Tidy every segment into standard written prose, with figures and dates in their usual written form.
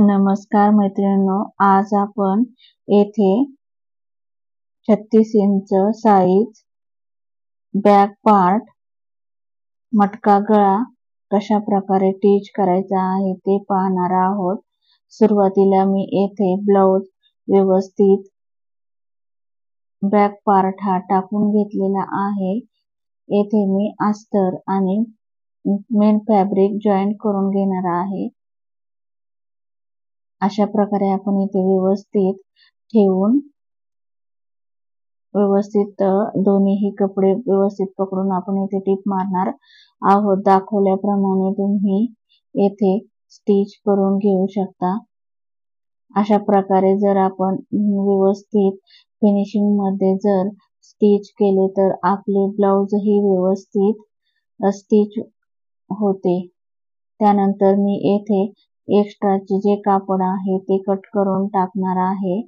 नमस्कार मैत्रिणींनो, आज आपण येथे 36 इंच साईज बॅक पार्ट मटका गळा कशा प्रकारे टिच करायचा आहे ते पाहणार आहोत। सुरुवातीला मी येथे ब्लाउज व्यवस्थित बॅक पार्ट हा टाकून घेतलेला आहे। येथे मी अस्तर आणि मेन फॅब्रिक जॉईंट करून घेणार आहे। अशा प्रकारे आपण इथे व्यवस्थित ठेवून व्यवस्थित दोन्ही कपडे व्यवस्थित पकडून आपण इथे टिप मारणार आहोत। दाखवल्याप्रमाणे तुम्ही येथे स्टिच करून घेऊ शकता। अशा प्रकारे जर आपण व्यवस्थित फिनिशिंग मध्ये जर स्टिच केले तर आपले ब्लाउज ही व्यवस्थित स्टिच होते। त्यानंतर मी येथे एक्स्ट्राचे जे कापड आहे ते कट करून टाकणार आहे।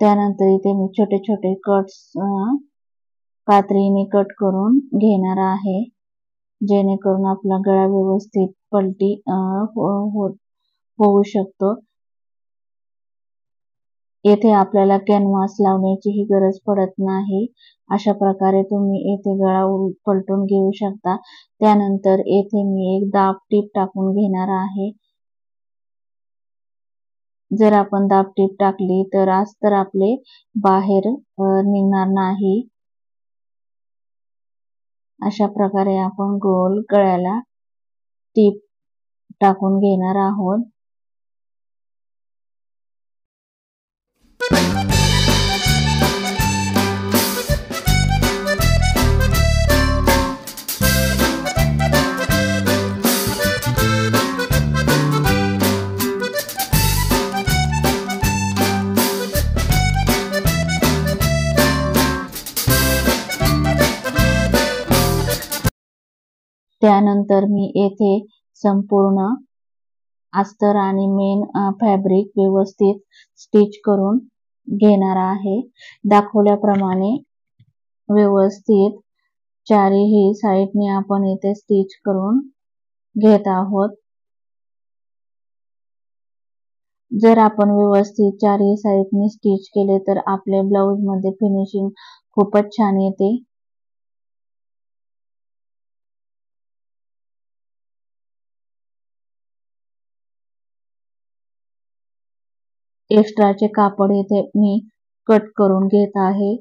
त्यानंतर इथे मी छोटे छोटे कट्स कात्रीने कट करून घेणार आहे, जेणेकरून आपला गळा व्यवस्थित पलटी होऊ शकतो। येथे आपल्याला कॅनव्हास लावण्याची ही गरज पडत नाही। अशा प्रकारे तुम्ही येथे गळा पलटून घेऊ शकता। त्यानंतर येथे मी एक दाब टीप टाकून घेणार आहे। जर आपण दाब टीप टाकली तर अस्तर आपले बाहेर निघणार नाही। अशा प्रकारे आपण गोल गळ्याला टीप टाकून घेणार आहोत। त्यानंतर मी येथे संपूर्ण अस्तर आणि मेन फॅब्रिक व्यवस्थित स्टिच करून घेणार आहे। दाखवल्याप्रमाणे व्यवस्थित चारही साइडने आपण येथे स्टिच करून घेत आहोत। जर आपण व्यवस्थित चारही साइडने स्टिच केले तर आपल्या ब्लाउज मध्ये फिनिशिंग खूपच छान येते। एक्स्ट्राचे कापड येथे मी कट करून घेत आहे।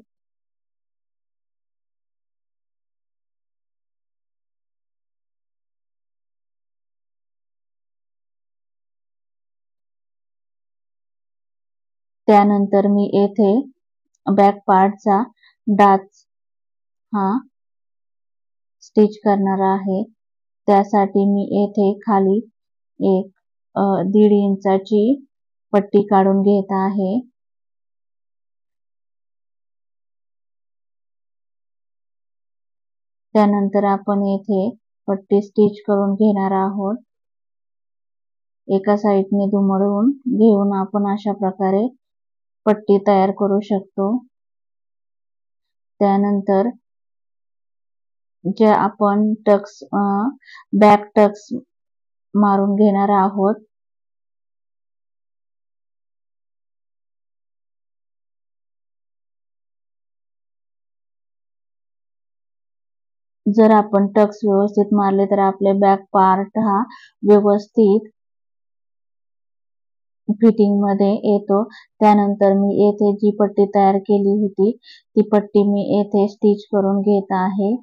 त्यानंतर मी येथे बॅक पार्टचा डाच हा स्टिच करणार आहे। त्यासाठी मी येथे खाली एक 1.5 इंचाची पट्टी काढून घेत आहे। त्यानंतर आपण येथे पट्टी स्टिच करून घेणार आहोत। एका साइडने दुमडून घेऊन आपण अशा प्रकारे पट्टी तयार करू शकतो। त्यानंतर जे आपण टक्स बॅक टक्स मारून घेणार आहोत। जर आपण टक्स व्यवस्थित मारले तर आपले बॅक पार्ट हा व्यवस्थित फिटिंग मध्ये येतो। त्यानंतर मी येथे जी पट्टी तयार केली होती ती पट्टी मी येथे स्टिच करून घेत आहे।